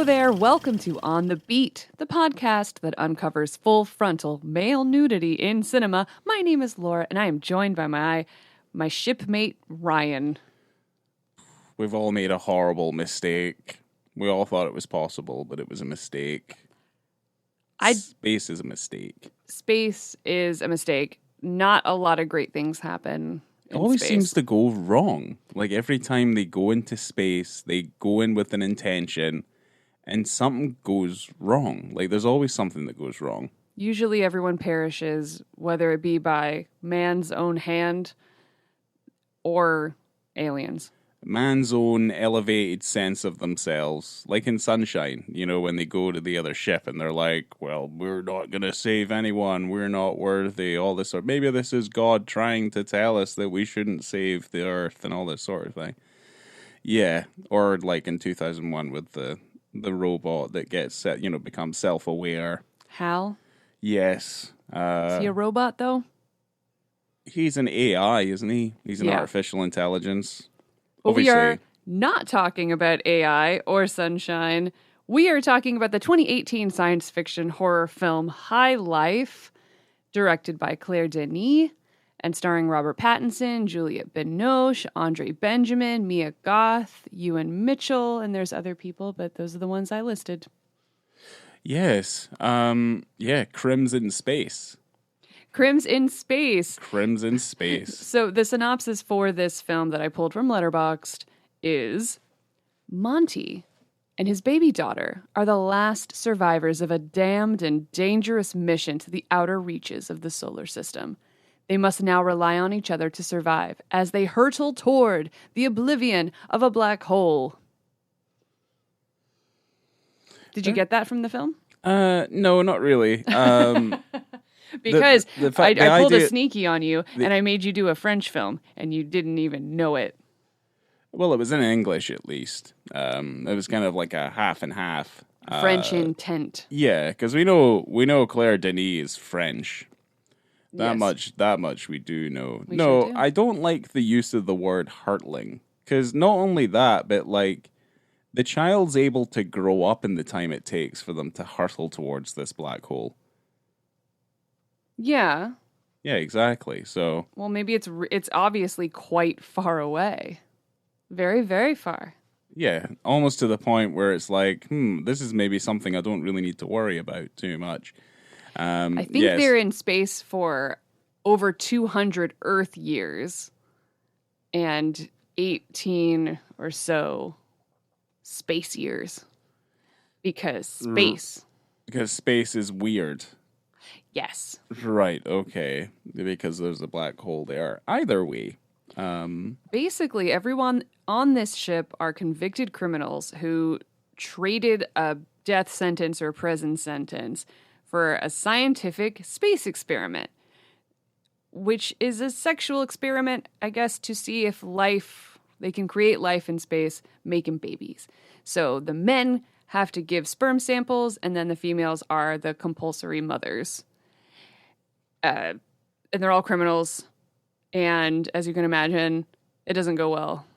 Hello there, welcome to On the Beat, the podcast that uncovers full frontal male nudity in cinema. My name is Laura, and I am joined by my shipmate, Ryan. We've all made a horrible mistake. We all thought it was possible, but it was a mistake. Space is a mistake. Space is a mistake. Not a lot of great things happen It always seems to go wrong. Like every time they go into space, they go in with an intention, and something goes wrong. Like there's always something that goes wrong. Usually everyone perishes, whether it be by man's own hand or aliens. Man's own elevated sense of themselves. Like in Sunshine, you know, when they go to the other ship and they're like, well, we're not going to save anyone. We're not worthy. All this sort. Maybe this is God trying to tell us that we shouldn't save the Earth and all this sort of thing. Yeah. Or like in 2001 with the robot that gets set, you know, becomes self-aware. Hal? Yes. Is he a robot, though? He's an AI, isn't he? He's an artificial intelligence. But Obviously. we are not talking about AI or Sunshine. We are talking about the 2018 science fiction horror film High Life, directed by Claire Denis and starring Robert Pattison, Juliette Binoche, André Benjamin, Mia Goth, Ewan Mitchell, and there's other people, but those are the ones I listed. Yes. Crimson Space. Crims in Space. Crimson Space. So the synopsis for this film that I pulled from Letterboxd is Monty and his baby daughter are the last survivors of a damned and dangerous mission to the outer reaches of the solar system. They must now rely on each other to survive as they hurtle toward the oblivion of a black hole. Did you get that from the film? No, not really. Because I pulled idea, a sneaky on you, and I made you do a French film, and you didn't even know it. Well, it was in English, at least. It was kind of like a half and half. French intent. Yeah, because we know Claire Denis is French. That Yes. much we do know. We No, sure do. I don't like the use of the word hurtling. Because not only that, but like the child's able to grow up in the time it takes for them to hurtle towards this black hole. Yeah. Yeah, exactly. So, Well, maybe it's obviously quite far away. Very, very far. yeah, almost to the point where it's like, this is maybe something I don't really need to worry about too much. I think they're in space for over 200 Earth years and 18 or so space years. Because space. Because space is weird. Yes. Right, okay. Because there's a black hole there. Either way. Basically, everyone on this ship are convicted criminals who traded a death sentence or prison sentence for a scientific space experiment, which is a sexual experiment, I guess, to see if they can create life in space, making babies. So the men have to give sperm samples, and then the females are the compulsory mothers. And they're all criminals. And as you can imagine, it doesn't go well.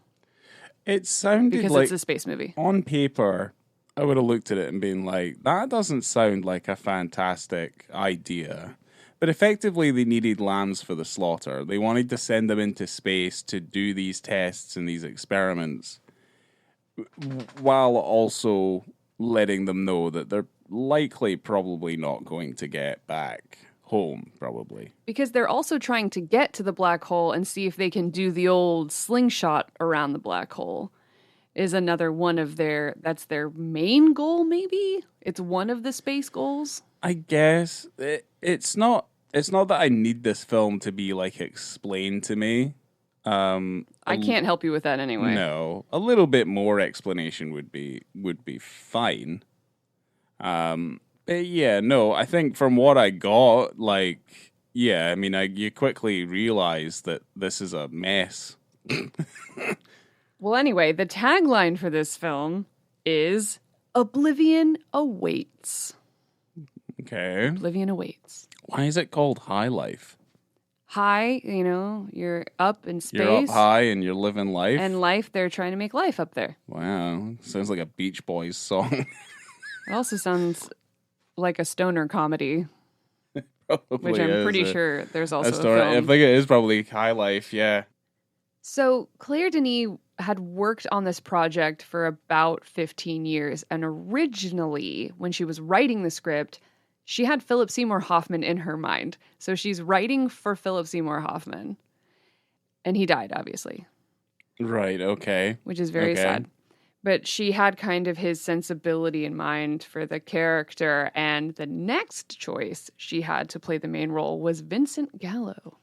It sounded because like, it's a space movie. On paper, I would have looked at it and been like, that doesn't sound like a fantastic idea. But effectively, they needed lambs for the slaughter. They wanted to send them into space to do these tests and these experiments, while also letting them know that they're probably not going to get back home, probably. Because they're also trying to get to the black hole and see if they can do the old slingshot around the black hole. Is another one of that's their main goal, maybe? It's one of the space goals? I guess. It's not that I need this film to be, like, explained to me. I can't help you with that anyway. No. A little bit more explanation would be fine. Yeah, no, I think from what I got, like, yeah, I mean, you quickly realize that this is a mess. Well, anyway, the tagline for this film is Oblivion Awaits. Okay. Oblivion Awaits. Why is it called High Life? high, you know, you're up in space. You're up high and you're living life. And life, they're trying to make life up there. Wow. Sounds like a Beach Boys song. It also sounds like a stoner comedy, Probably which I'm is pretty a sure there's also a story. I film. think it is probably High Life, yeah. So Claire Denis had worked on this project for about 15 years. And originally, when she was writing the script, she had Philip Seymour Hoffman in her mind. So she's writing for Philip Seymour Hoffman. And he died, obviously. Right, okay. Which is very sad. But she had kind of his sensibility in mind for the character. And the next choice she had to play the main role was Vincent Gallo.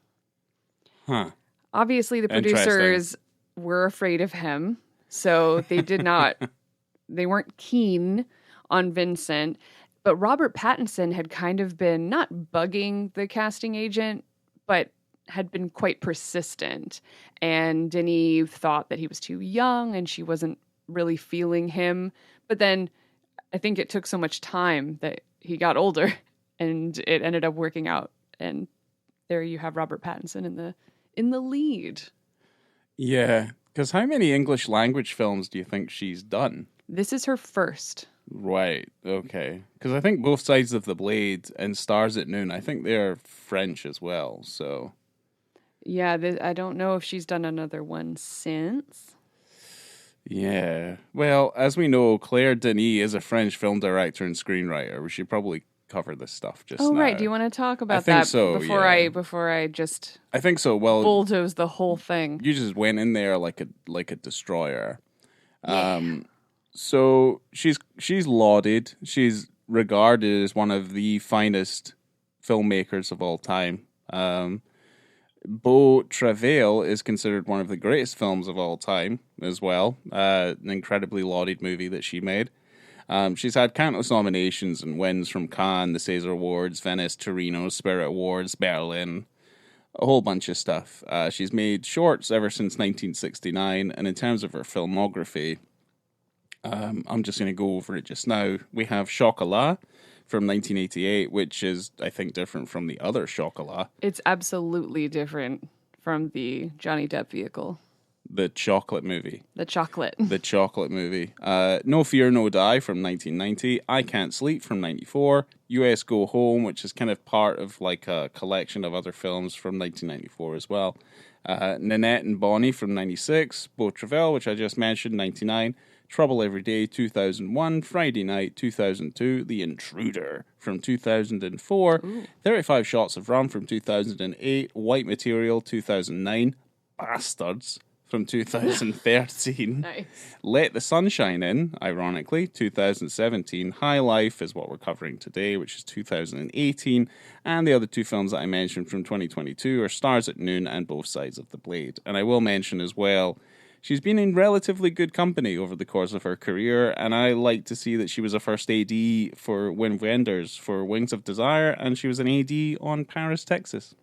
Huh. Obviously, the producers were afraid of him. So they they weren't keen on Vincent. But Robert Pattison had kind of been not bugging the casting agent, but had been quite persistent. And Denis thought that he was too young and she wasn't really feeling him. But then I think it took so much time that he got older and it ended up working out. And there you have Robert Pattinson in the lead. Yeah, because how many English language films do you think she's done? This is her first. Right, okay. Because I think Both Sides of the Blade and Stars at Noon, I think they're French as well, so... Yeah, I don't know if she's done another one since. Yeah. Well, as we know, Claire Denis is a French film director and screenwriter. We should probably cover this stuff just now. Oh, right. Do you want to talk about I think that so, before I just I think so. Well, bulldoze the whole thing? You just went in there like a destroyer. Yeah. So she's lauded. She's regarded as one of the finest filmmakers of all time. Beau Travail is considered one of the greatest films of all time as well. An incredibly lauded movie that she made. She's had countless nominations and wins from Cannes, the César Awards, Venice, Torino, Spirit Awards, Berlin, a whole bunch of stuff. She's made shorts ever since 1969, and in terms of her filmography, I'm just going to go over it just now. We have Chocolat from 1988, which is, I think, different from the other Chocolat. It's absolutely different from the Johnny Depp vehicle. The chocolate movie. The chocolate. The chocolate movie. No Fear, No Die from 1990. I Can't Sleep from 94. US Go Home, which is kind of part of like a collection of other films from 1994 as well. Nanette and Bonnie from 96. Beau Travail, which I just mentioned, 99. Trouble Every Day, 2001. Friday Night, 2002. The Intruder from 2004. Ooh. 35 Shots of Rum from 2008. White Material, 2009. Bastards from 2013. Nice. Let the Sunshine In, ironically, 2017. High Life is what we're covering today, which is 2018. And the other two films that I mentioned from 2022 are Stars at Noon and Both Sides of the Blade. And I will mention as well, she's been in relatively good company over the course of her career, and I like to see that she was a first AD for Wim Wenders for Wings of Desire, and she was an AD on Paris, Texas.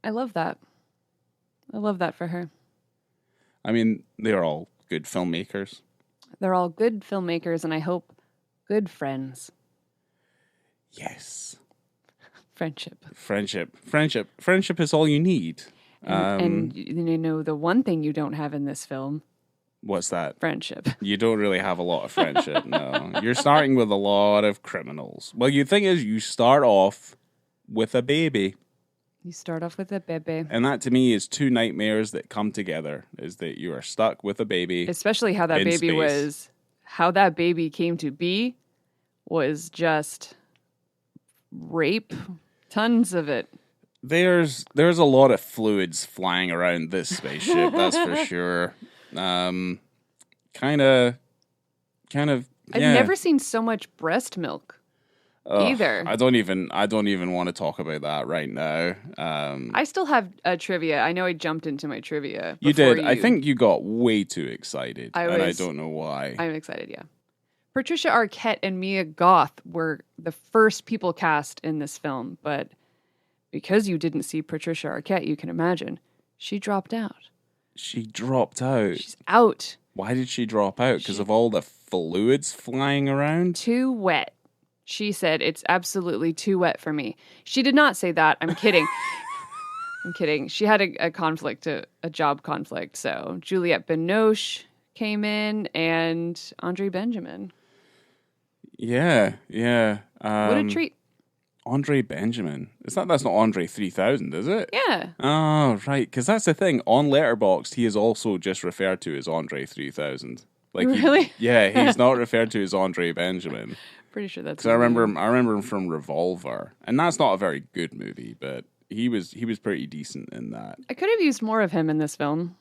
I love that. I love that for her. I mean, they're all good filmmakers. They're all good filmmakers, and I hope good friends. Yes. Friendship. Friendship is all you need. And you know, the one thing you don't have in this film. What's that? Friendship. You don't really have a lot of friendship, no. You're starting with a lot of criminals. Well, the thing is, you start off with a baby. You start off with a baby. And that, to me, is two nightmares that come together, is that you are stuck with a baby. Especially how that baby was, how that baby came to be was just rape. Tons of it. There's a lot of fluids flying around this spaceship, that's for sure. Kind of. I've never seen so much breast milk. Either. I don't even want to talk about that right now. I still have a trivia. I know I jumped into my trivia. You did. I think you got way too excited, and I don't know why. I'm excited, yeah. Patricia Arquette and Mia Goth were the first people cast in this film, but because you didn't see Patricia Arquette, you can imagine, she dropped out. She dropped out? She's out. Why did she drop out? Because of all the fluids flying around? Too wet. She said, it's absolutely too wet for me. She did not say that. I'm kidding. I'm kidding. She had a conflict, a job conflict. So Juliette Binoche came in and Andre Benjamin. Yeah. What a treat. Andre Benjamin. That's not Andre 3000, is it? Yeah. Oh, right. Because that's the thing. On Letterboxd, he is also just referred to as Andre 3000. Like, really? He's not referred to as Andre Benjamin. Pretty sure that's. Because I remember him from Revolver, and that's not a very good movie, but he was pretty decent in that. I could have used more of him in this film.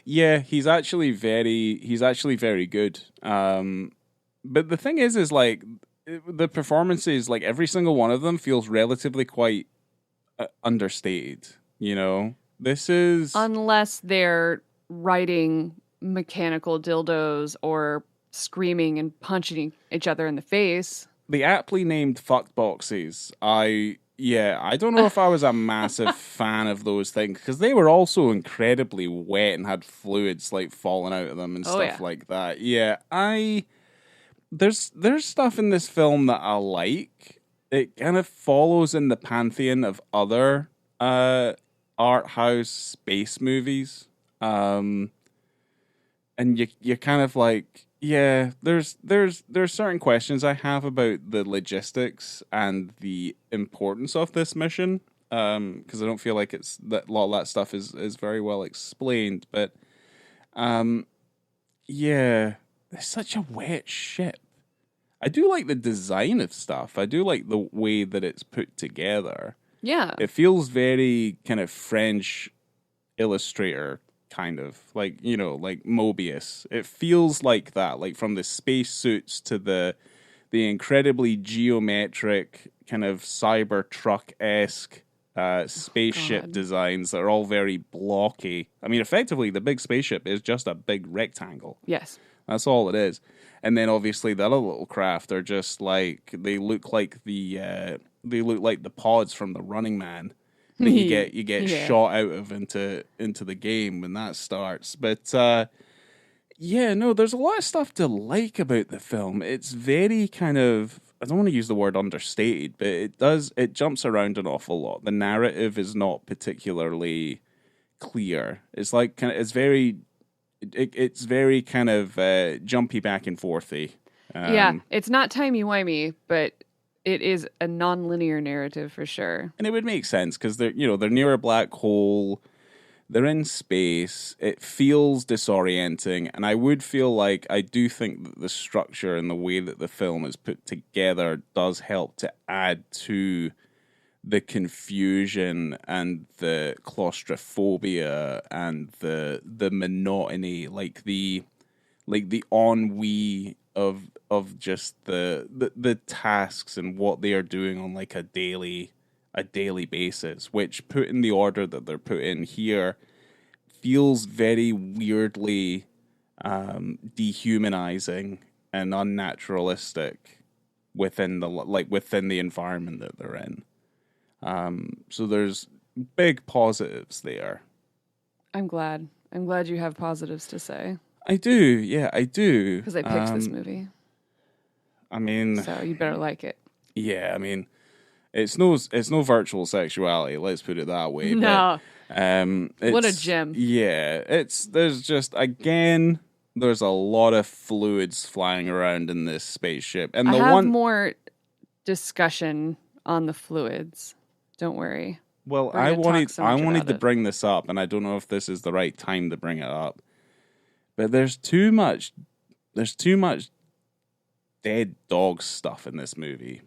Yeah, he's actually very good. But the thing is like the performances, like every single one of them feels relatively quite understated. You know, this is unless they're writing mechanical dildos or screaming and punching each other in the face. The aptly named fuck boxes. I don't know if I was a massive fan of those things because they were also incredibly wet and had fluids like falling out of them and stuff like that. Yeah, there's stuff in this film that I like. It kind of follows in the pantheon of other art house space movies. And you're kind of like, yeah, there's certain questions I have about the logistics and the importance of this mission. Because I don't feel like it's that a lot of that stuff is very well explained. But yeah, it's such a wet ship. I do like the design of stuff. I do like the way that it's put together. Yeah. It feels very kind of French illustrator kind of like, you know, like Mobius. It feels like that, like from the spacesuits to the incredibly geometric kind of Cybertruck-esque spaceship designs that are all very blocky. I mean, effectively, the big spaceship is just a big rectangle. Yes. That's all it is. And then obviously the other little craft are just like they look like the pods from the Running Man that you get shot out of into the game when that starts. But there's a lot of stuff to like about the film. It's very kind of, I don't want to use the word understated, but it jumps around an awful lot. The narrative is not particularly clear. It's like it's very kind of jumpy back and forthy. It's not timey-wimey, but it is a non-linear narrative for sure. And it would make sense because they're near a black hole, they're in space, it feels disorienting, and I would feel like I do think that the structure and the way that the film is put together does help to add to the confusion and the claustrophobia and the monotony, like the ennui of just the tasks and what they are doing on like a daily basis, which put in the order that they're put in here feels very weirdly dehumanizing and unnaturalistic within the environment that they're in. So there's big positives there. I'm glad you have positives to say. I do, yeah, I do. Because I picked this movie. I mean, so you better like it. Yeah, I mean, it's no virtual sexuality. Let's put it that way. No, but, what a gem. Yeah, there's a lot of fluids flying around in this spaceship, and I have more discussion on the fluids. Don't worry. Well, I wanted to bring this up, and I don't know if this is the right time to bring it up. But there's too much dead dog stuff in this movie.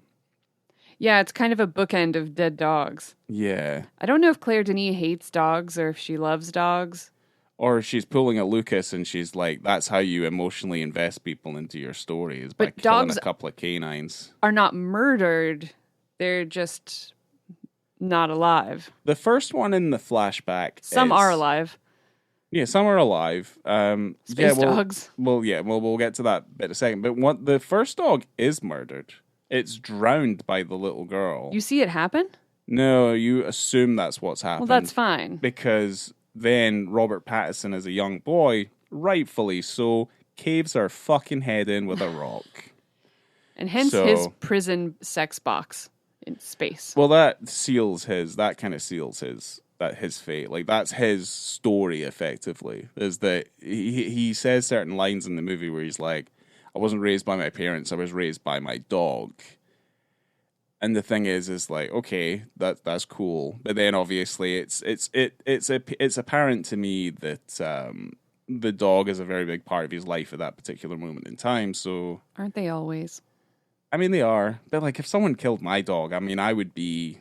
Yeah, it's kind of a bookend of dead dogs. Yeah. I don't know if Claire Denis hates dogs or if she loves dogs. Or she's pulling a Lucas and she's like, that's how you emotionally invest people into your story, is by killing a couple of canines. Are not murdered. They're just not alive. The first one in the flashback. Some are alive. Yeah, some are alive. Space dogs. We'll get to that bit in a second. But the first dog is murdered. It's drowned by the little girl. You see it happen? No, you assume that's what's happened. Well, that's fine. Because then Robert Pattison, as a young boy, rightfully so, caves her fucking head in with a rock. And hence his prison sex box in space. Well, that kind of seals his his fate. Like, that's his story, effectively, is that he says certain lines in the movie where he's like, I wasn't raised by my parents, I was raised by my dog. And the thing is like, okay, that's cool. But then obviously it's apparent to me that the dog is a very big part of his life at that particular moment in time. So aren't they always? I mean, they are. But like, if someone killed my dog, I mean, I'd be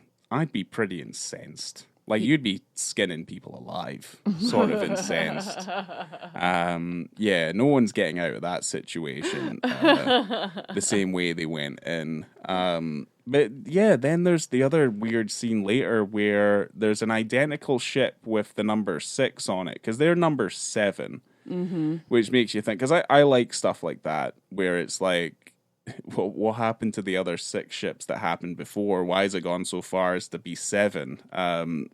pretty incensed. Like, you'd be skinning people alive, sort of incensed. Yeah, no one's getting out of that situation the same way they went in. But yeah, then there's the other weird scene later where there's an identical ship with the number 6 on it, because they're number 7, which makes you think, because I like stuff like that, where it's like, what happened to the other 6 ships that happened before? Why has it gone so far as to be 7?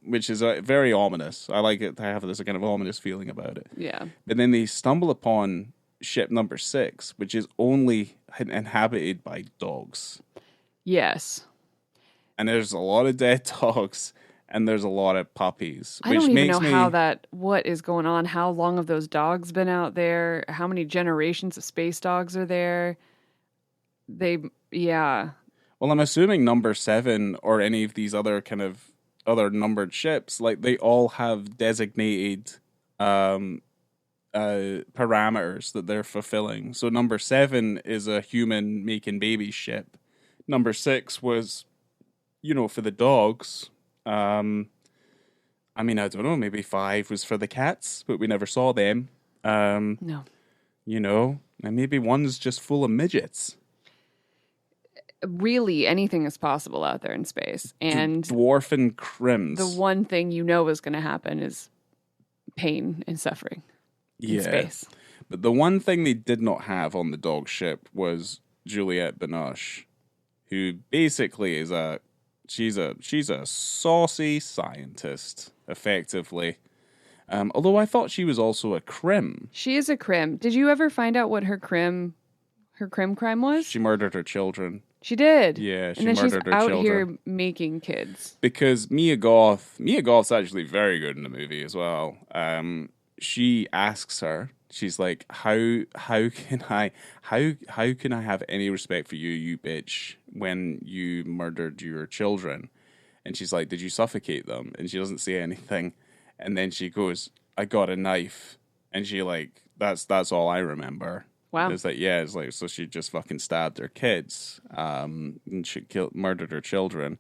Which is very ominous. I like it to have this kind of ominous feeling about it. Yeah. But then they stumble upon ship number 6, which is only inhabited by dogs. Yes. And there's a lot of dead dogs, and there's a lot of puppies. I don't even know what is going on. How long have those dogs been out there? How many generations of space dogs are there? Yeah. Well, I'm assuming number 7 or any of these other kind of other numbered ships, like, they all have designated parameters that they're fulfilling. So number 7 is a human making baby ship. Number 6 was, for the dogs. I mean, I don't know, maybe 5 was for the cats, but we never saw them. No. And maybe 1's just full of midgets. Really, anything is possible out there in space. And dwarf crims. The one thing is going to happen is pain and suffering in space. But the one thing they did not have on the dog ship was Juliette Binoche, who basically is she's a saucy scientist, effectively. Although I thought she was also a crim. She is a crim. Did you ever find out what her crim crime was? She murdered her children. She did. Yeah, she murdered her children. And then she's out here making kids. Because Mia Goth's actually very good in the movie as well. She asks her, she's like, how can I have any respect for you, you bitch, when you murdered your children? And she's like, did you suffocate them? And she doesn't say anything. And then she goes, I got a knife. And she like, that's all I remember. Wow. It's like, yeah, it's like, so she just fucking stabbed her kids, and she murdered her children.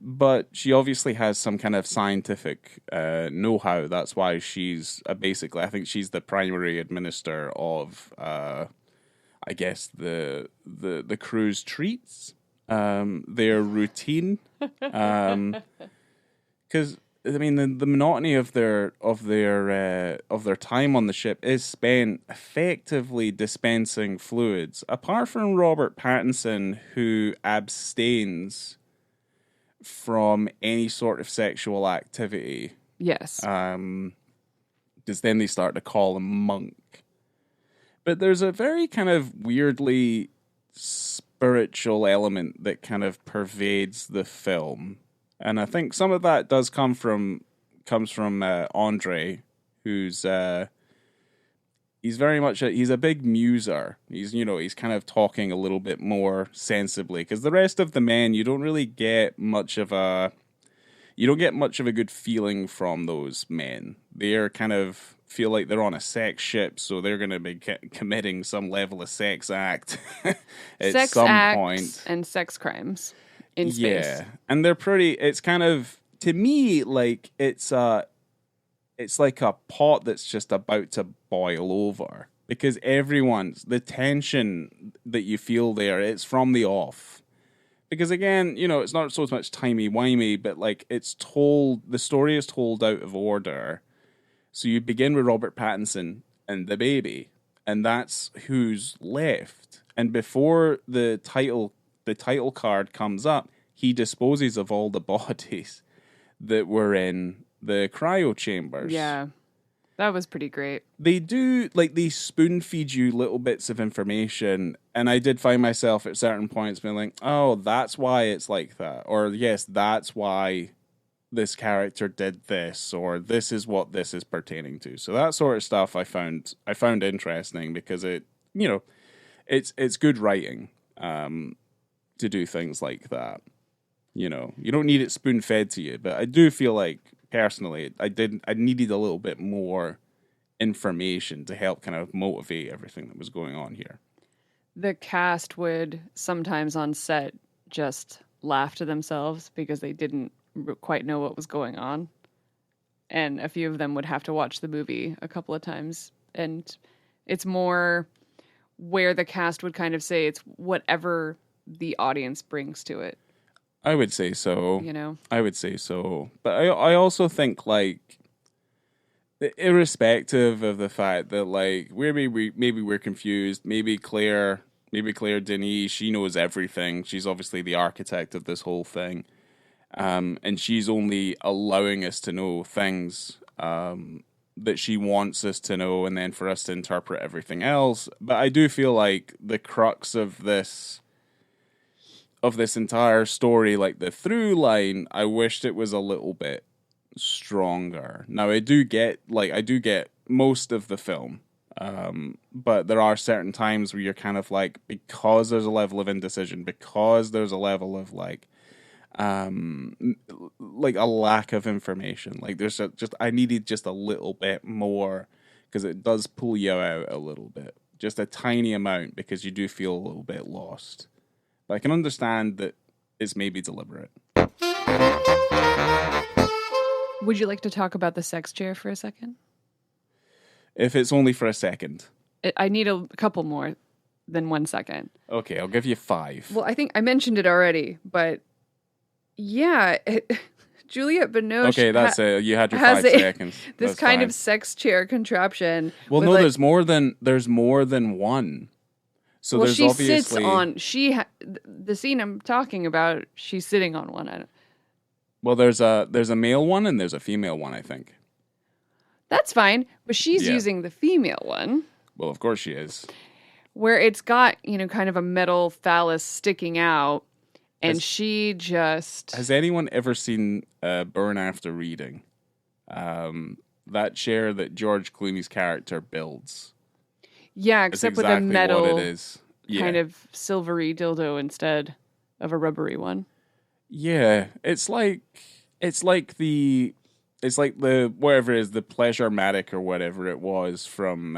But she obviously has some kind of scientific know-how. That's why she's basically, I think she's the primary administrator of, I guess, the crew's treats, their routine, because I mean the monotony of their time on the ship is spent effectively dispensing fluids. Apart from Robert Pattison, who abstains from any sort of sexual activity. Yes. Because then they start to call him monk. But there's a very kind of weirdly spiritual element that kind of pervades the film. And I think some of that does comes from André, who's he's very much he's a big muser. He's kind of talking a little bit more sensibly, because the rest of the men, you don't get much of a good feeling from those men. They're kind of feel like they're on a sex ship, so they're going to be committing some level of sex act at sex some acts point, and sex crimes in space. Yeah, and they're pretty. It's kind of, to me, like it's like a pot that's just about to boil over, because the tension that you feel there, it's from the off. Because again, it's not so much timey-wimey, but like the story is told out of order. So you begin with Robert Pattison and the baby, and that's who's left. And before the title card comes up, he disposes of all the bodies that were in the cryo chambers. Yeah, that was pretty great. They do, like, they spoon feed you little bits of information, and I did find myself at certain points being like, oh, that's why it's like that. Or, yes, that's why this character did this, or this is what this is pertaining to. So that sort of stuff I found interesting because it, it's good writing to do things like that. You don't need it spoon fed to you, but I do feel like personally I needed a little bit more information to help kind of motivate everything that was going on here. The cast would sometimes on set just laugh to themselves because they didn't quite know what was going on. And a few of them would have to watch the movie a couple of times. And it's more where the cast would kind of say it's whatever the audience brings to it. I would say so. I would say so. But I also think, like, irrespective of the fact that, like, maybe we're confused, maybe Claire Denis, she knows everything. She's obviously the architect of this whole thing. And she's only allowing us to know things that she wants us to know, and then for us to interpret everything else. But I do feel like the crux of this entire story, like the through line, I wished it was a little bit stronger. Now I do get most of the film, but there are certain times where you're kind of like, because there's a level of indecision, because there's a level of like a lack of information. Like I needed just a little bit more, because it does pull you out a little bit, just a tiny amount, because you do feel a little bit lost. But I can understand that it's maybe deliberate. Would you like to talk about the sex chair for a second? If it's only for a second. I need a couple more than 1 second. Okay, I'll give you 5. Well, I think I mentioned it already, but yeah, Juliette Binoche. Okay, that's it. You had your 5 seconds. This that's kind fine. of sex chair contraption. Well, no, there's more than one. So there's she obviously sits on the scene I'm talking about. She's sitting on one. Well, there's a male one and there's a female one, I think. That's fine, but she's using the female one. Well, of course she is. Where it's got, kind of a metal phallus sticking out, and she just... Has anyone ever seen Burn After Reading? That chair that George Clooney's character builds. Yeah, except exactly with a metal what it is. kind of silvery dildo instead of a rubbery one. Yeah, it's like the whatever it is, the Pleasure-Matic or whatever it was from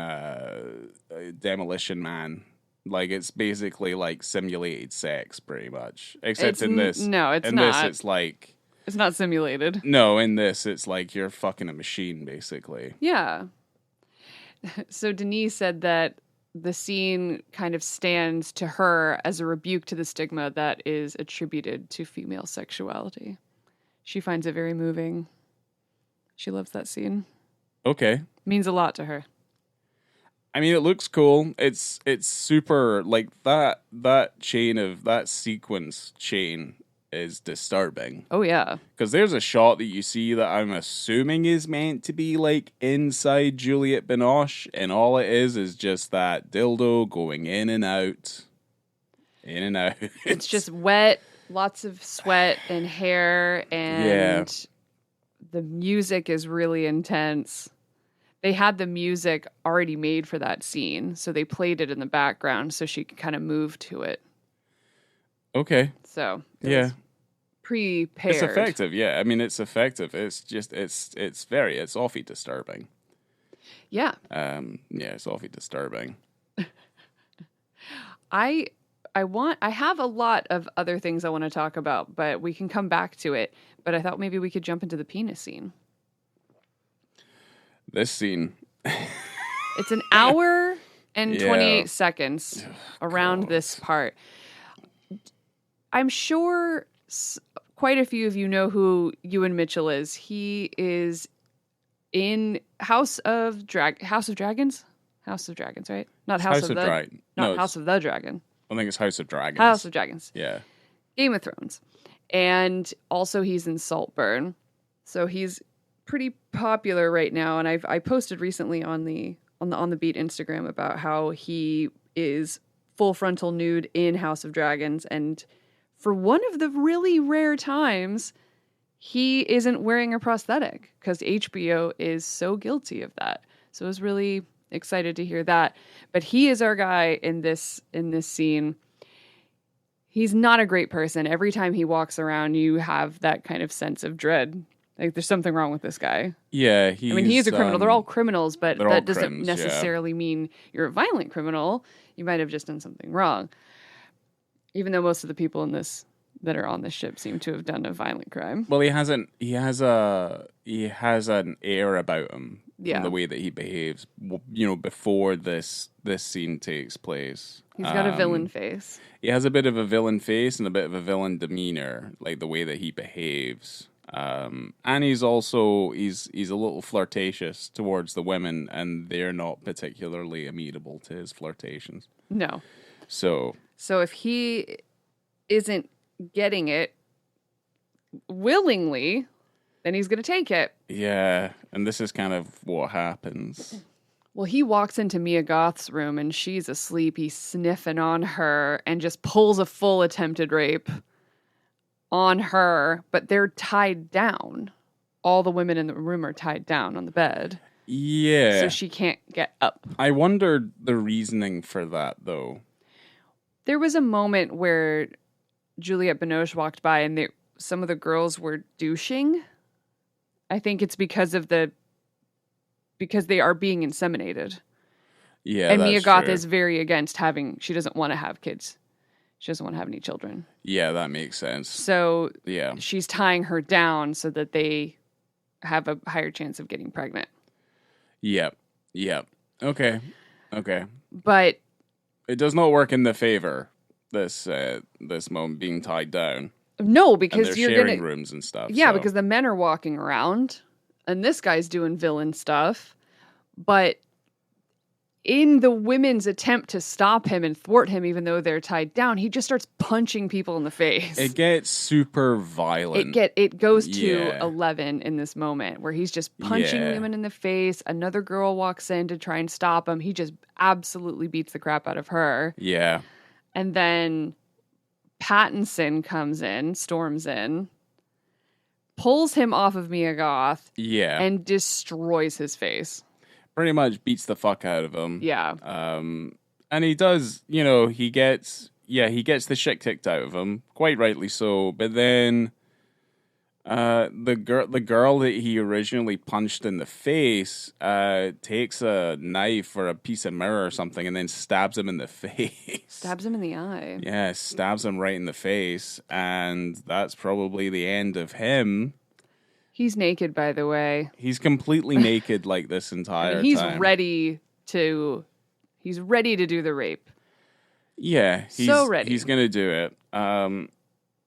Demolition Man. Like, it's basically like simulated sex, pretty much. Except in this, no, it's in not. This, it's like it's not simulated. No, in this, it's like you're fucking a machine, basically. Yeah. So Denise said that the scene kind of stands to her as a rebuke to the stigma that is attributed to female sexuality. She finds it very moving. She loves that scene. Okay. Means a lot to her. I mean, it looks cool. It's super, like, that sequence chain is disturbing. Oh, yeah. Because there's a shot that you see that I'm assuming is meant to be, like, inside Juliette Binoche, and all it is just that dildo going in and out. In and out. It's just wet, lots of sweat and hair, and the music is really intense. They had the music already made for that scene, so they played it in the background so she could kind of move to it. Okay. So yeah, prepared. It's effective. Yeah, I mean, it's effective. It's just it's awfully disturbing. Yeah. It's awfully disturbing. I have a lot of other things I want to talk about, but we can come back to it. But I thought maybe we could jump into the penis scene. This scene. It's an hour and 28 seconds around this part. I'm sure quite a few of you know who Ewan Mitchell is. He is in House of Dragons? House of Dragons, right? Not House of the Dragon. Not House of the Dragon. I think it's House of Dragons. House of Dragons. Yeah. Game of Thrones. And also he's in Saltburn. So he's pretty popular right now, and I posted recently on the Beat Instagram about how he is full frontal nude in House of Dragons, and for one of the really rare times, he isn't wearing a prosthetic because HBO is so guilty of that. So I was really excited to hear that. But he is our guy in this scene. He's not a great person. Every time he walks around, you have that kind of sense of dread. Like, there's something wrong with this guy. Yeah, I mean, he is a criminal. They're all criminals, but that doesn't crims, necessarily mean you're a violent criminal. You might have just done something wrong. Even though most of the people in this that are on this ship seem to have done a violent crime. Well, he has an air about him. From the way that he behaves, before this scene takes place. He's got a villain face. He has a bit of a villain face and a bit of a villain demeanor, like the way that he behaves. And he's also he's a little flirtatious towards the women, and they're not particularly amenable to his flirtations. No. So if he isn't getting it willingly, then he's going to take it. Yeah, and this is kind of what happens. Well, he walks into Mia Goth's room, and she's asleep. He's sniffing on her and just pulls a full attempted rape on her, but they're tied down. All the women in the room are tied down on the bed. Yeah. So she can't get up. I wondered the reasoning for that, though. There was a moment where Juliette Binoche walked by, and some of the girls were douching. I think it's because they are being inseminated. Yeah, and that's Mia Goth true. is very against she doesn't want to have kids. She doesn't want to have any children. Yeah, that makes sense. So yeah, she's tying her down so that they have a higher chance of getting pregnant. Yep. Okay. But it does not work in the favor, this moment being tied down. No, because and they're you're sharing gonna rooms and stuff. Yeah, so. because the men are walking around, and this guy's doing villain stuff. But in the women's attempt to stop him and thwart him, even though they're tied down, he just starts punching people in the face. It gets super violent. It goes to 11 in this moment where he's just punching women in the face. Another girl walks in to try and stop him. He just absolutely beats the crap out of her. Yeah. And then Pattison storms in, pulls him off of Mia Goth, and destroys his face. Pretty much beats the fuck out of him. Yeah. And he does, he gets the shit kicked out of him, quite rightly so. But then the girl that he originally punched in the face takes a knife or a piece of mirror or something and then stabs him in the face. Stabs him in the eye. Yeah, stabs him right in the face, and that's probably the end of him. He's naked, by the way. He's completely naked like this entire time. He's ready to do the rape. Yeah, he's so ready. He's going to do it.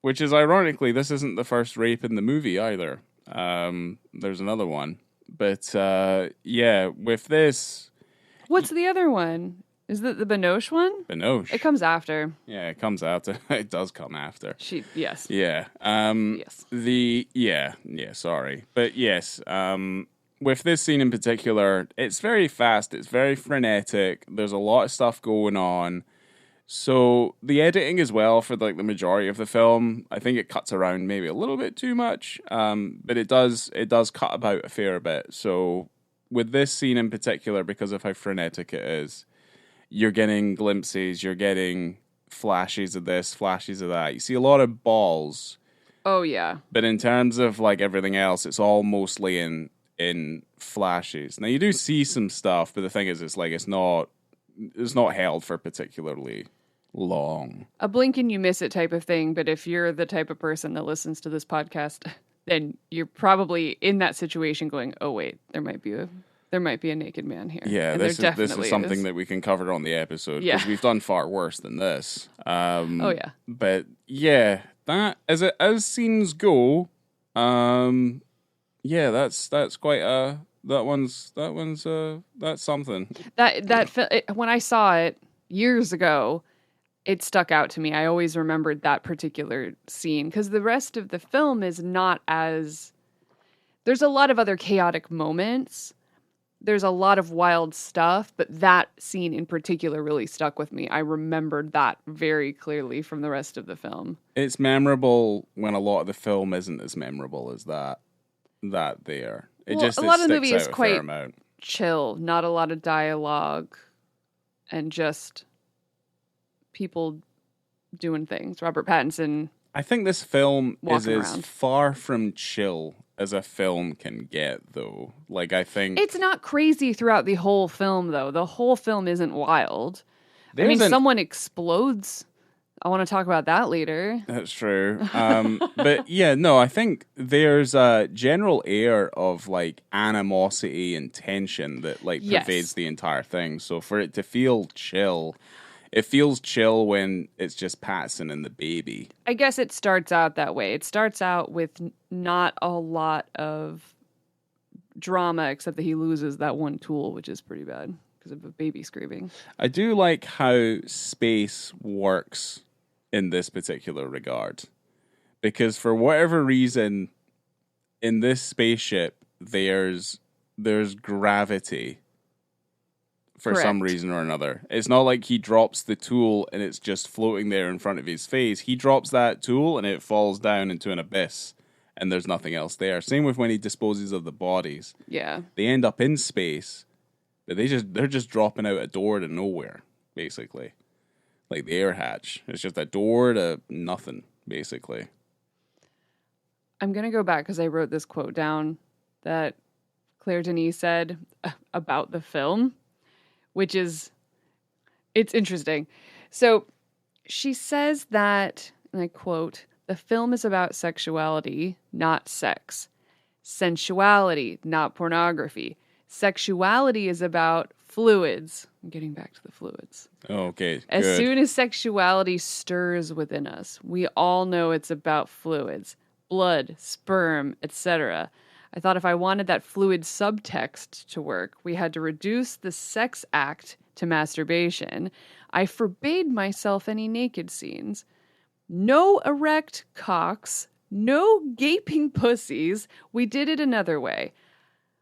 Which is ironically, this isn't the first rape in the movie either. There's another one. But with this... What's the other one? Is it the Binoche one? Binoche. It comes after. Yeah, it comes after. It does come after. Yes. Yeah. Yes. Sorry. But yes, with this scene in particular, it's very fast. It's very frenetic. There's a lot of stuff going on. So the editing as well for the majority of the film, I think it cuts around maybe a little bit too much. But it does cut about a fair bit. So with this scene in particular, because of how frenetic it is, you're getting glimpses, you're getting flashes of this, flashes of that. You see a lot of balls. Oh yeah. But in terms of everything else, it's all mostly in flashes. Now you do see some stuff, but the thing is, it's not held for particularly long. A blink and you miss it type of thing. But if you're the type of person that listens to this podcast, then you're probably in that situation going, "Oh wait, there might be a naked man here." Yeah, this is something that we can cover on the episode because we've done far worse than this. But yeah, that as scenes go, that's quite that's something. When I saw it years ago, it stuck out to me. I always remembered that particular scene because the rest of the film is not as. There's a lot of other chaotic moments, there's a lot of wild stuff, but that scene in particular really stuck with me. I remembered that very clearly from the rest of the film. It's memorable when a lot of the film isn't as memorable as that there. A lot of the movie is quite amount. Chill, not a lot of dialogue, and just people doing things. Robert Pattinson. I think this film is walking as around. far from chill as a film can get, though. Like, I think It's not crazy throughout the whole film, though. The whole film isn't wild. I there's mean, someone explodes. I want to talk about that later. That's true. But yeah, no, I think there's a general air of like animosity and tension that like Yes. pervades the entire thing. So for it to feel chill, it feels chill when it's just Pattison and the baby. I guess it starts out that way. It starts out with not a lot of drama, except that he loses that one tool, which is pretty bad because of a baby screaming. I do like how space works in this particular regard. Because for whatever reason, in this spaceship, there's gravity for some Correct. reason or another. It's not like he drops the tool and it's just floating there in front of his face. He drops that tool and it falls down into an abyss and there's nothing else there. Same with when he disposes of the bodies. Yeah. They end up in space, but they're just dropping out a door to nowhere, basically. Like the air hatch. It's just a door to nothing, basically. I'm going to go back because I wrote this quote down that Claire Denis said about the film, which is, it's interesting. So she says that, and I quote, "The film is about sexuality, not sex. Sensuality, not pornography. Sexuality is about fluids." I'm getting back to the fluids. Okay, As good. soon as sexuality stirs within us, we all know it's about fluids, blood, sperm, etc. I thought if I wanted that fluid subtext to work, we had to reduce the sex act to masturbation. I forbade myself any naked scenes. No erect cocks, no gaping pussies. We did it another way.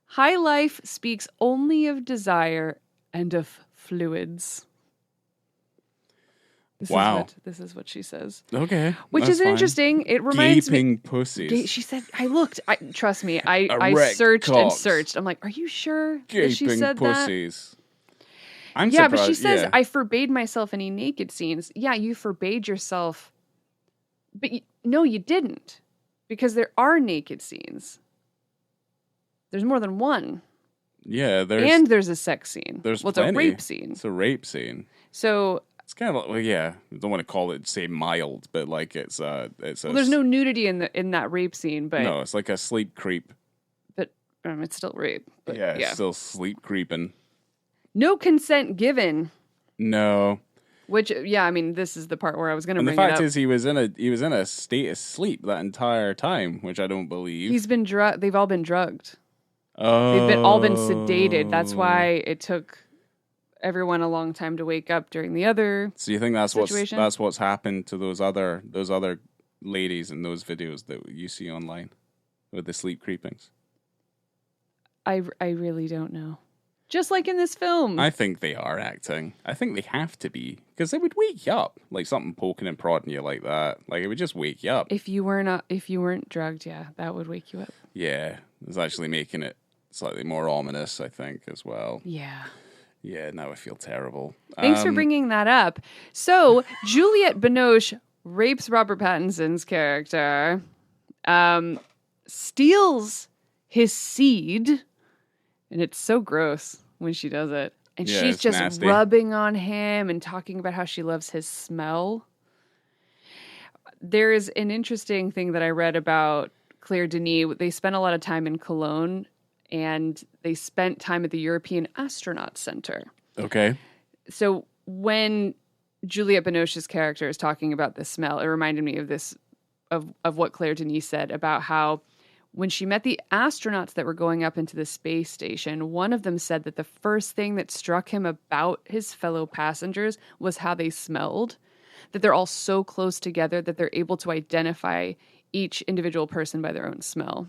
High life speaks only of desire and of fluids. Wow. This is what she says. Okay. Which that's is fine. interesting. It reminds Gaping me. pussies. She said, I looked. Trust me. I Erect searched and cocks. searched. I'm like, are you sure that Gaping she said pussies. I'm that? Yeah, surprised. but she says, yeah. I forbade myself any naked scenes. Yeah, you forbade yourself. But no, you didn't. Because there are naked scenes. There's more than one. Yeah, And there's a sex scene. there's Well, it's plenty. a rape scene. It's a rape scene. So It's kind of like, well, yeah. I don't want to call it, say, mild, but like it's there's no nudity in that rape scene, but no, it's like a sleep creep. it's still rape. But Yeah, it's still sleep creeping. No consent given. No, Which, yeah, I mean, this is the part where I was going to and the bring it fact up. is, he was in a state of sleep that entire time, which I don't believe. He's been drugged. They've all been drugged. Oh, They've all been sedated. That's why it took everyone a long time to wake up during the other. So you think situation? that's what's happened to those other ladies in those videos that you see online with the sleep creepings? I really don't know. Just like in this film. I think they are acting. I think they have to be because they would wake you up, like something poking and prodding you like that. Like it would just wake you up. If you weren't drugged, yeah, that would wake you up. Yeah, it's actually making it slightly more ominous, I think, as well. Yeah. Yeah, now I feel terrible. Thanks for bringing that up. So, Juliette Binoche rapes Robert Pattinson's character, steals his seed, and it's so gross when she does it. And Yeah, she's it's just nasty. rubbing on him and talking about how she loves his smell. There is an interesting thing that I read about Claire Denis. They spent a lot of time in Cologne, and they spent time at the European Astronaut Center. Okay. So when Juliette Binoche's character is talking about the smell, it reminded me of this, of what Claire Denis said about how when she met the astronauts that were going up into the space station, one of them said that the first thing that struck him about his fellow passengers was how they smelled, that they're all so close together that they're able to identify each individual person by their own smell.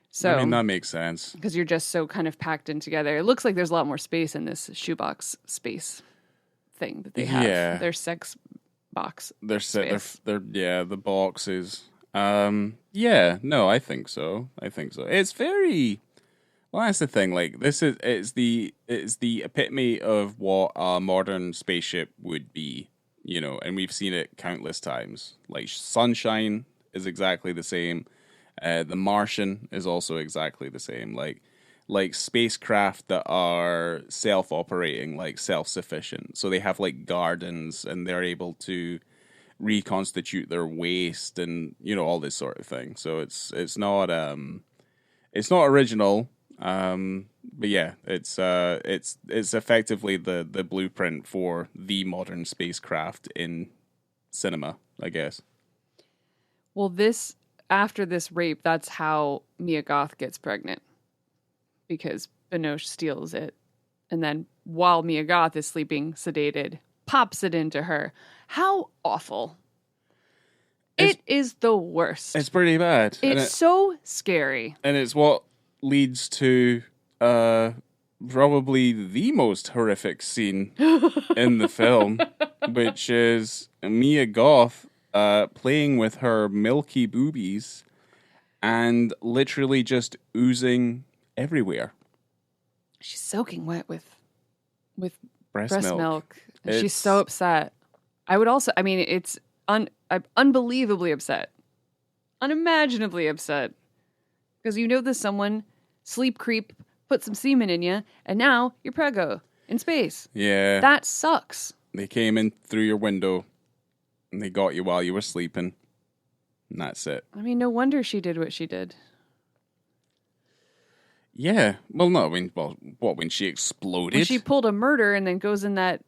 So, I mean, that makes sense. because you're just so kind of packed in together. It looks like there's a lot more space in this shoebox space thing that they have. Yeah. Their sex box. The boxes. No, I think so. It's very well. That's the thing. Like it's the epitome of what a modern spaceship would be. And we've seen it countless times. Like Sunshine is exactly the same. The Martian is also exactly the same. Like spacecraft that are self-operating, like self-sufficient. So they have like gardens, and they're able to reconstitute their waste, and all this sort of thing. So it's not original. But yeah, it's effectively the blueprint for the modern spacecraft in cinema, I guess. Well, after this rape, that's how Mia Goth gets pregnant, because Binoche steals it, and then while Mia Goth is sleeping sedated, pops it into her. How awful. It is the worst. It's pretty bad. It's so scary. And it's what leads to probably the most horrific scene in the film, which is Mia Goth playing with her milky boobies and literally just oozing everywhere. She's soaking wet with breast milk. And she's so upset. I'm unbelievably upset. Unimaginably upset. Because there's someone, sleep creep, put some semen in you, and now you're preggo in space. Yeah. That sucks. They came in through your window, and they got you while you were sleeping. And that's it. I mean, no wonder she did what she did. Yeah. Well, no, when she exploded? When she pulled a murder and then goes in that...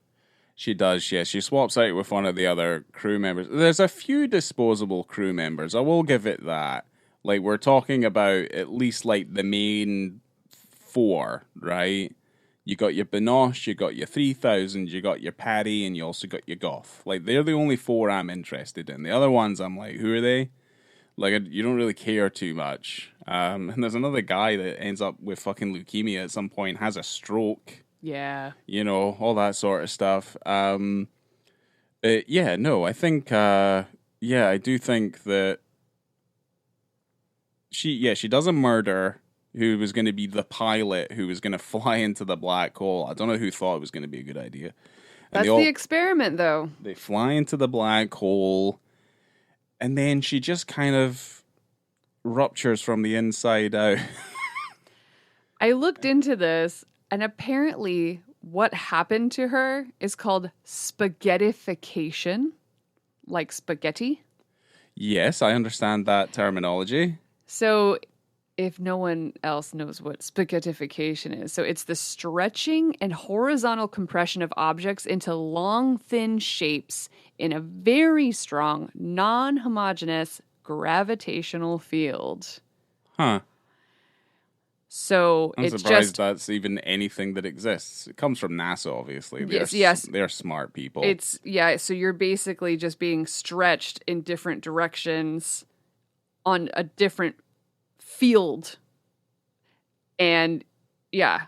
She does, yeah. She swaps out with one of the other crew members. There's a few disposable crew members. I will give it that. Like, we're talking about at least, like, the main 4, right? You got your Binoche, you got your 3000, you got your Patty, and you also got your Goth. Like, they're the only 4 I'm interested in. The other ones, I'm like, who are they? Like, you don't really care too much. And there's another guy that ends up with fucking leukemia at some point, has a stroke. Yeah. All that sort of stuff. I think, I do think that she does a murder who was going to be the pilot who was going to fly into the black hole. I don't know who thought it was going to be a good idea. That's the experiment, though. They fly into the black hole, and then she just kind of ruptures from the inside out. I looked into this, and apparently what happened to her is called spaghettification, like spaghetti. Yes, I understand that terminology. So if no one else knows what spaghettification is, so it's the stretching and horizontal compression of objects into long, thin shapes in a very strong, non-homogeneous gravitational field. Huh. So I'm surprised that's even anything that exists. It comes from NASA, obviously. Yes. They're smart people. So you're basically just being stretched in different directions on a different field. And yeah,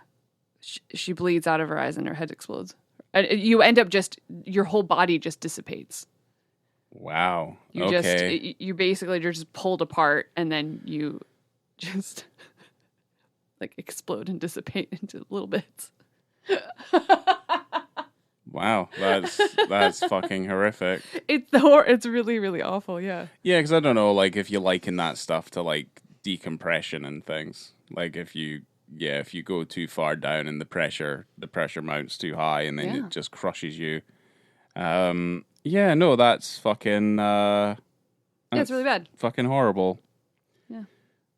she bleeds out of her eyes and her head explodes. And you end up your whole body just dissipates. Wow. You basically just pulled apart, and then you just like explode and dissipate into little bits. Wow, that's fucking horrific. It's really, really awful. Yeah. Yeah, because I don't know, like if you liken that stuff to like decompression and things. Like if you go too far down and the pressure mounts too high, and then it just crushes you. That's fucking. It's really bad. Fucking horrible. Yeah.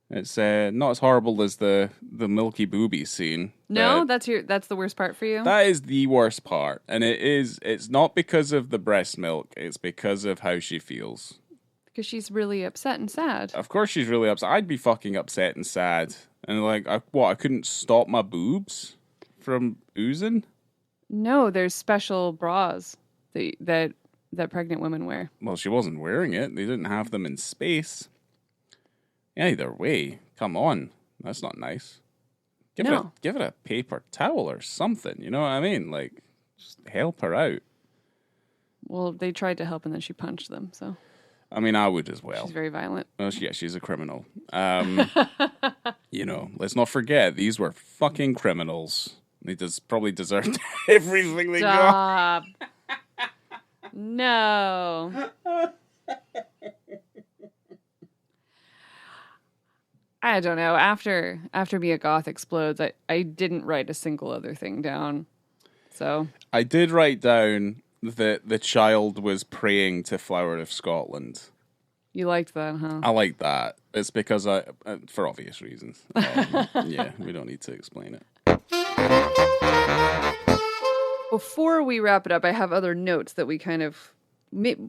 It's not as horrible as the milky boobies scene. No, that's the worst part for you. That is the worst part, and it's not because of the breast milk. It's because of how she feels. Because she's really upset and sad. Of course, she's really upset. I'd be fucking upset and sad, and like, I couldn't stop my boobs from oozing. No, there's special bras that pregnant women wear. Well, she wasn't wearing it. They didn't have them in space. Either way, come on. That's not nice. No. Give it a paper towel or something. You know what I mean? Like, just help her out. Well, they tried to help and then she punched them, so. I mean, I would as well. She's very violent. Oh, yeah, she's a criminal. You know, let's not forget, these were fucking criminals. They probably deserved everything they got. Stop. No. I don't know. After Mia Goth explodes, I didn't write a single other thing down. So I did write down that the child was praying to Flower of Scotland. you liked that, huh? I like that. It's because for obvious reasons. Yeah, we don't need to explain it. Before we wrap it up, I have other notes that we kind of.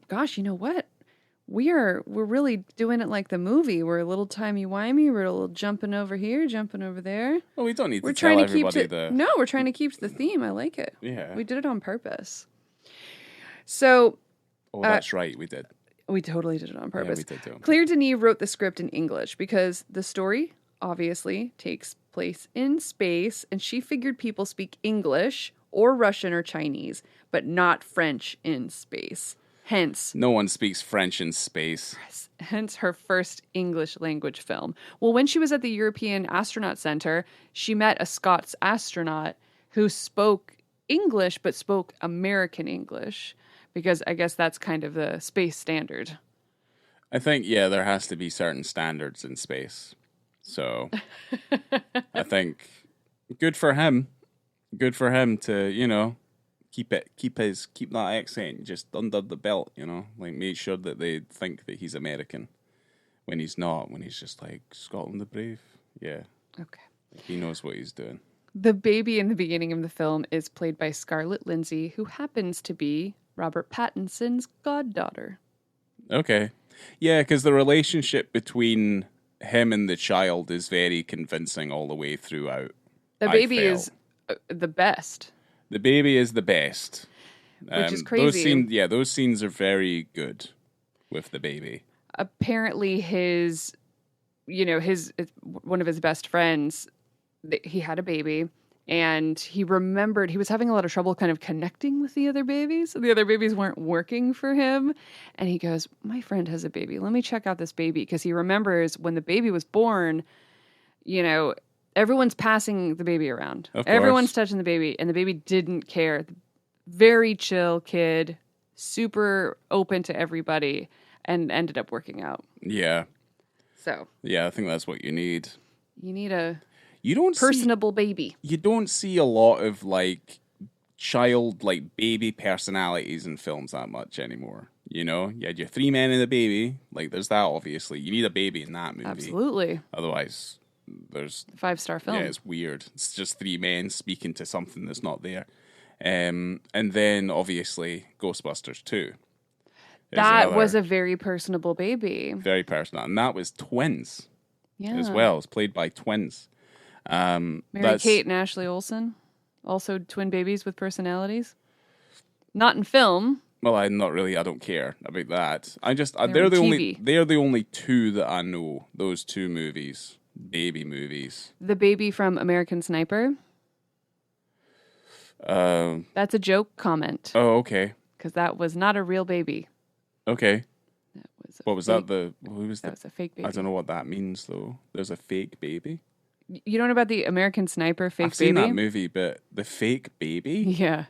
Gosh, you know what? We're really doing it like the movie. We're a little timey-wimey. We're a little jumping over here, jumping over there. Well, we don't need We're to tell trying to keep everybody No, we're trying to keep to the theme. I like it. Yeah. We did it on purpose. So. Oh, that's right. We did. We totally did it on purpose. Yeah, we did do it. Claire Denis wrote the script in English because the story obviously takes place in space, and she figured people speak English or Russian or Chinese, but not French in space. Hence, no one speaks French in space. Hence her first English language film. Well, when she was at the European Astronaut Center, she met a Scots astronaut who spoke English but spoke American English, because I guess that's kind of the space standard. I think, yeah, there has to be certain standards in space. So I think good for him. Good for him to, you know, keep that accent just under the belt, you know, like make sure that they think that he's American when he's not, when he's just like Scotland the Brave. Yeah. Okay. He knows what he's doing. The baby in the beginning of the film is played by Scarlett Lindsay, who happens to be Robert Pattinson's goddaughter. Okay. Yeah, because the relationship between him and the child is very convincing all the way throughout. The baby is the best. The baby is the best. Which is crazy. Those scenes are very good with the baby. Apparently one of his best friends, he had a baby, and he remembered he was having a lot of trouble kind of connecting with the other babies. The other babies weren't working for him. And he goes, my friend has a baby. Let me check out this baby. Because he remembers when the baby was born, you know, everyone's passing the baby around. Everyone's touching the baby, and the baby didn't care. Very chill kid, super open to everybody, and ended up working out. Yeah. So. Yeah, I think that's what you need. You need a personable baby. You don't see a lot of like child, like baby personalities in films that much anymore. You know, you had your three men and a baby. Like, there's that, obviously. You need a baby in that movie. Absolutely. Otherwise, there's 5-star film. Yeah, it's weird. It's just three men speaking to something that's not there. And then obviously Ghostbusters 2. That was a very personable baby. Very personal. And that was twins as well. It's played by twins. Mary-Kate and Ashley Olsen. Also twin babies with personalities. Not in film. Well, I don't care about that. They're the only two that I know. Those two movies. Baby movies. The baby from American Sniper. That's a joke comment. Oh, okay. Because that was not a real baby. Okay. What was that? That was a fake baby. I don't know what that means, though. There's a fake baby? You don't know about the American Sniper fake baby? I've seen that movie, but the fake baby? Yeah.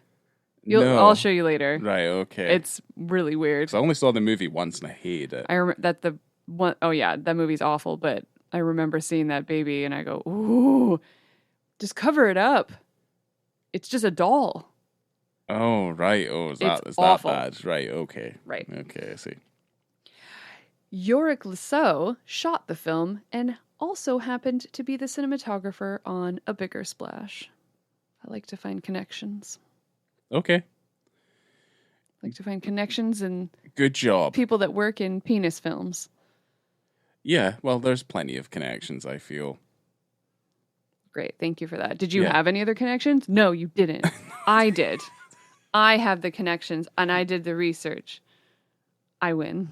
No. I'll show you later. Right, okay. It's really weird. I only saw the movie once and I hated it. I remember that that movie's awful, but I remember seeing that baby and I go, ooh, just cover it up. It's just a doll. Oh, right. Oh, is that bad? Right, okay. Right. Okay, I see. Yorick Lasso shot the film and also happened to be the cinematographer on A Bigger Splash. I like to find connections. Okay. I like to find connections and good job. People that work in penis films. Yeah, well, there's plenty of connections, I feel. Great, thank you for that. Did you have any other connections? No, you didn't. I did. I have the connections, and I did the research. I win.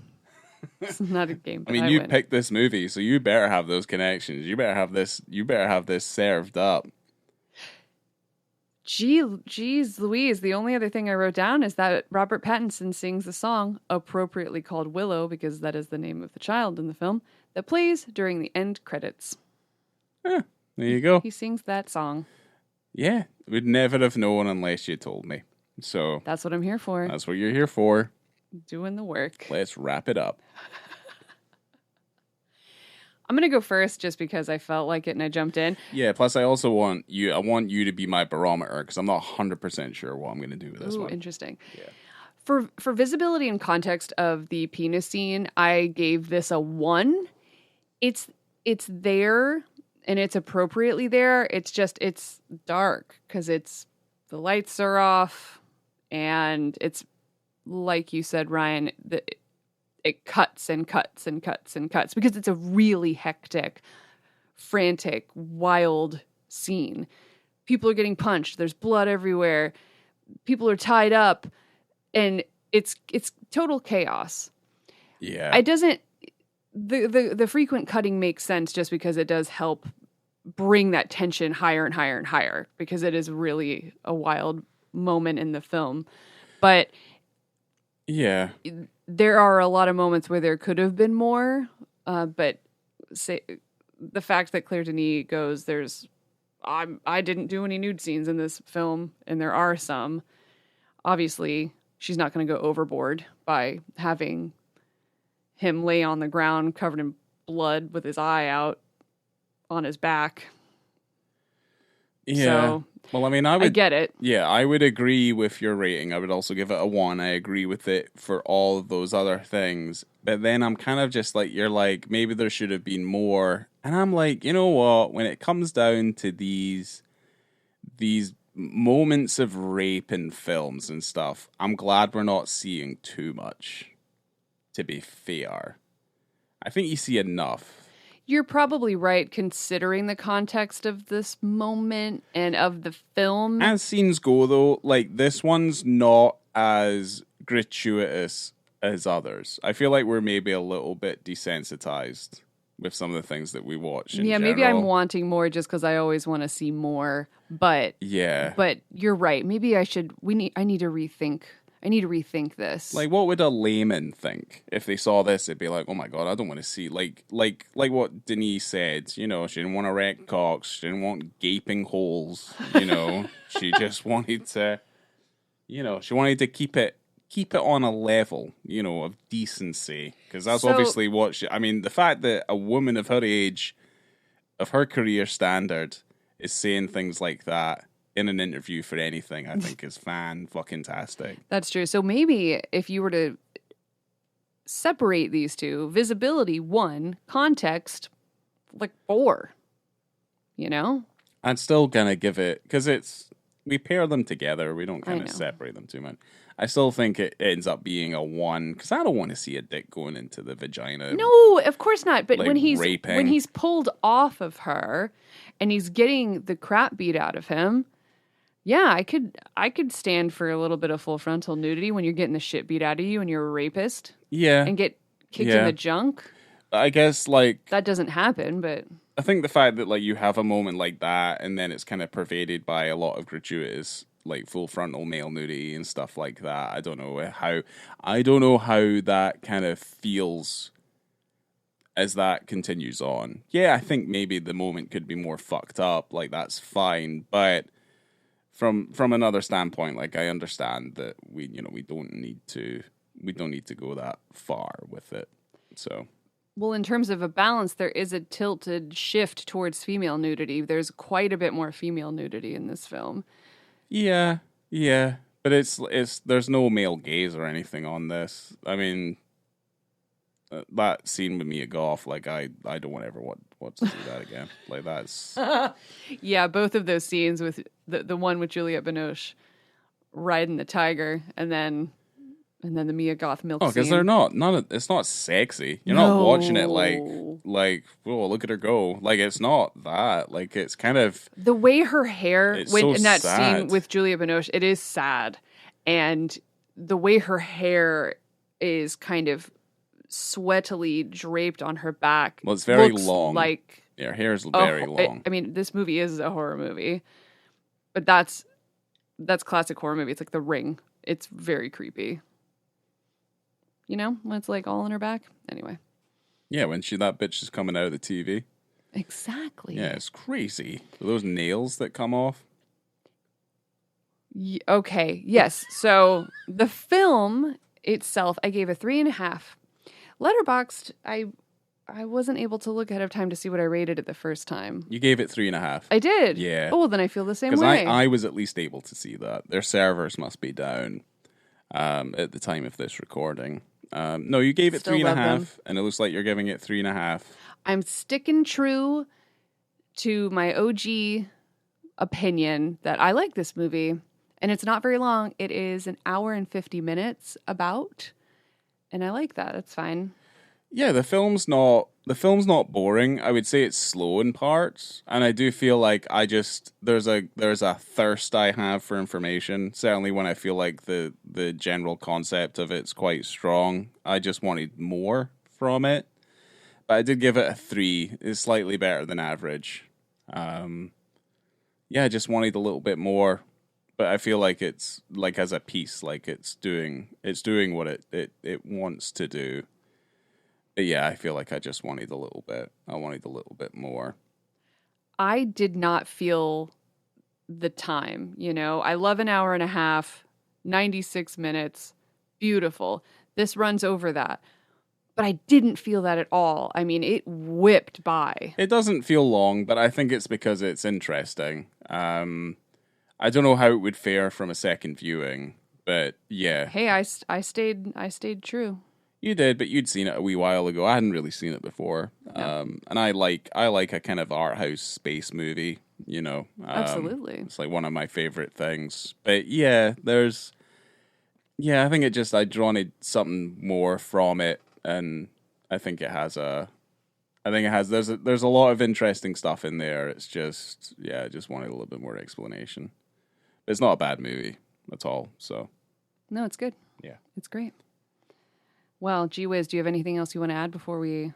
It's not a game. I mean, you picked this movie, so you better have those connections. You better have this. You better have this served up. Geez Louise, the only other thing I wrote down is that Robert Pattinson sings the song, appropriately called Willow, because that is the name of the child in the film, that plays during the end credits. Yeah, there you go. He sings that song. Yeah, would never have known unless you told me. So that's what I'm here for. That's what you're here for. Doing the work. Let's wrap it up. I'm going to go first just because I felt like it and I jumped in. Yeah, plus I also want you to be my barometer because I'm not 100% sure what I'm going to do with this one. Interesting. Yeah. For visibility and context of the penis scene, I gave this a 1. It's there and it's appropriately there. It's dark because the lights are off and it's like you said, Ryan, it cuts and cuts and cuts and cuts because it's a really hectic, frantic, wild scene. People are getting punched. There's blood everywhere. People are tied up, and it's total chaos. Yeah, it doesn't. The frequent cutting makes sense just because it does help bring that tension higher and higher and higher because it is really a wild moment in the film, but. Yeah. There are a lot of moments where there could have been more, but the fact that Claire Denis goes, I didn't do any nude scenes in this film, and there are some. Obviously, she's not going to go overboard by having him lay on the ground covered in blood with his eye out on his back. Yeah. So, well, I mean, I get it. Yeah, I would agree with your rating. I would also give it a 1. I agree with it for all of those other things. But then I'm kind of just like, you're like, maybe there should have been more. And I'm like, you know what? When it comes down to these moments of rape in films and stuff, I'm glad we're not seeing too much, to be fair. I think you see enough. You're probably right, considering the context of this moment and of the film. As scenes go, though, like, this one's not as gratuitous as others. I feel like we're maybe a little bit desensitized with some of the things that we watch in general. Maybe I'm wanting more just because I always want to see more. But yeah, but you're right. Maybe I need to rethink. I need to rethink this. Like, what would a layman think if they saw this? It'd be like, oh my God, I don't want to see, like what Denis said, you know, she didn't want erect cocks, she didn't want gaping holes, you know, she just wanted to, you know, keep it on a level, you know, of decency, because that's obviously what I mean, the fact that a woman of her age, of her career standard, is saying things like that in an interview for anything, I think is fan-fucking-tastic. That's true. So maybe if you were to separate these two, visibility 1, context like 4, you know? I'm still gonna give it, because we pair them together, we don't kind of separate them too much. I still think it ends up being a 1, because I don't want to see a dick going into the vagina. No, of course not. But like when raping. he's pulled off of her and he's getting the crap beat out of him, yeah, I could stand for a little bit of full frontal nudity when you're getting the shit beat out of you and you're a rapist. Yeah. And get kicked in the junk. I guess, like... That doesn't happen, but... I think the fact that, like, you have a moment like that and then it's kind of pervaded by a lot of gratuitous, like, full frontal male nudity and stuff like that. I don't know how that kind of feels as that continues on. Yeah, I think maybe the moment could be more fucked up. Like, that's fine, but... From another standpoint, like, I understand that we don't need to go that far with it. So, well, in terms of a balance, there is a tilted shift towards female nudity. There's quite a bit more female nudity in this film. Yeah, but it's there's no male gaze or anything on this. I mean, that scene with me at Goth, like, I don't ever want to see that again. Like, that's... Yeah, both of those scenes with the one with Juliette Binoche riding the tiger and then the Mia Goth milk scene. Oh, because they're it's not sexy. You're not watching it like, oh, look at her go. Like, it's not that. Like, it's kind of... The way her hair went in that sad scene with Juliette Binoche, it is sad. And the way her hair is kind of sweatily draped on her back. Well, it's very looks long. Like her hair's very long. I mean, this movie is a horror movie, but that's classic horror movie. It's like The Ring. It's very creepy. You know, when it's like all on her back. Anyway. Yeah, when that bitch is coming out of the TV. Exactly. Yeah, it's crazy. Those nails that come off. Okay. Yes. So the film itself, I gave a 3.5. Letterboxd, I wasn't able to look ahead of time to see what I rated it the first time. You gave it 3.5. I did. Yeah. Oh, well, then I feel the same way. way. Because I was at least able to see that. Their servers must be down at the time of this recording. No, you gave it 3.5, and it looks like you're giving it 3.5. I'm sticking true to my OG opinion that I like this movie, and it's not very long. It is an hour and 50 minutes about, and I like that. It's fine. Yeah, the film's not boring. I would say it's slow in parts, and I do feel like there's a thirst I have for information. Certainly when I feel like the general concept of it's quite strong, I just wanted more from it. But I did give it a 3. It's slightly better than average. I just wanted a little bit more, but I feel like it's like as a piece, like it's doing what it wants to do. But yeah, I feel like I just wanted a little bit. I wanted a little bit more. I did not feel the time, you know. I love an hour and a half, 96 minutes, beautiful. This runs over that. But I didn't feel that at all. I mean, it whipped by. It doesn't feel long, but I think it's because it's interesting. I don't know how it would fare from a second viewing, but yeah. Hey, I stayed true. You did, but you'd seen it a wee while ago. I hadn't really seen it before. No. And I like a kind of art house space movie, you know. Absolutely. It's like one of my favorite things. But yeah, I think I wanted something more from it, and I think there's a lot of interesting stuff in there. It's just, I just wanted a little bit more explanation. But it's not a bad movie at all, so. No, it's good. Yeah. It's great. Well, gee whiz, do you have anything else you want to add before we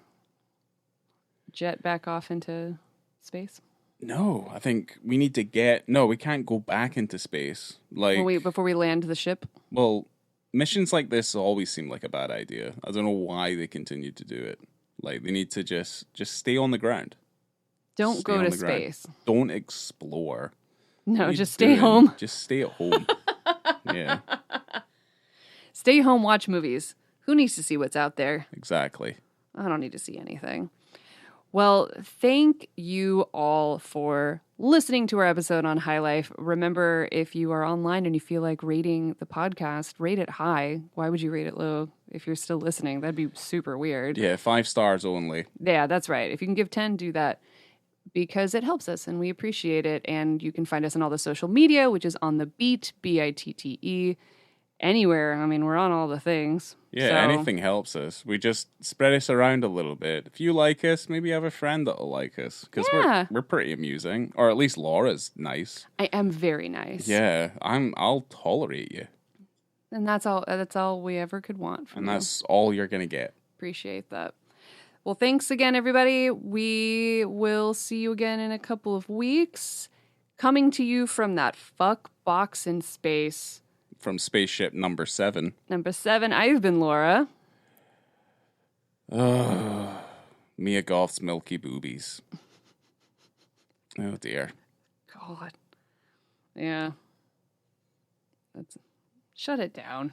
jet back off into space? No, I think we need to we can't go back into space. Before we land the ship? Well, missions like this always seem like a bad idea. I don't know why they continue to do it. Like, they need to just stay on the ground. Don't go to space. Don't explore. No, just stay home. Just stay at home. Yeah. Stay home, watch movies. Who needs to see what's out there? Exactly. I don't need to see anything. Well, thank you all for listening to our episode on High Life. Remember, if you are online and you feel like rating the podcast, rate it high. Why would you rate it low if you're still listening? That'd be super weird. Yeah, 5 stars only. Yeah, that's right. If you can give 10, do that, because it helps us and we appreciate it. And you can find us on all the social media, which is On The Beat, BITTE. Anywhere. I mean, we're on all the things. Yeah, so anything helps us. We just spread us around a little bit. If you like us, maybe you have a friend that'll like us. Because we're pretty amusing. Or at least Laura's nice. I am very nice. Yeah, I'll tolerate you. And that's all we ever could want from you. And that's all you're going to get. Appreciate that. Well, thanks again, everybody. We will see you again in a couple of weeks. Coming to you from that fuck box in space. From spaceship number 7. Number 7, I've been Laura. Mia Goth's milky boobies. Oh, dear. God. Yeah. Shut it down.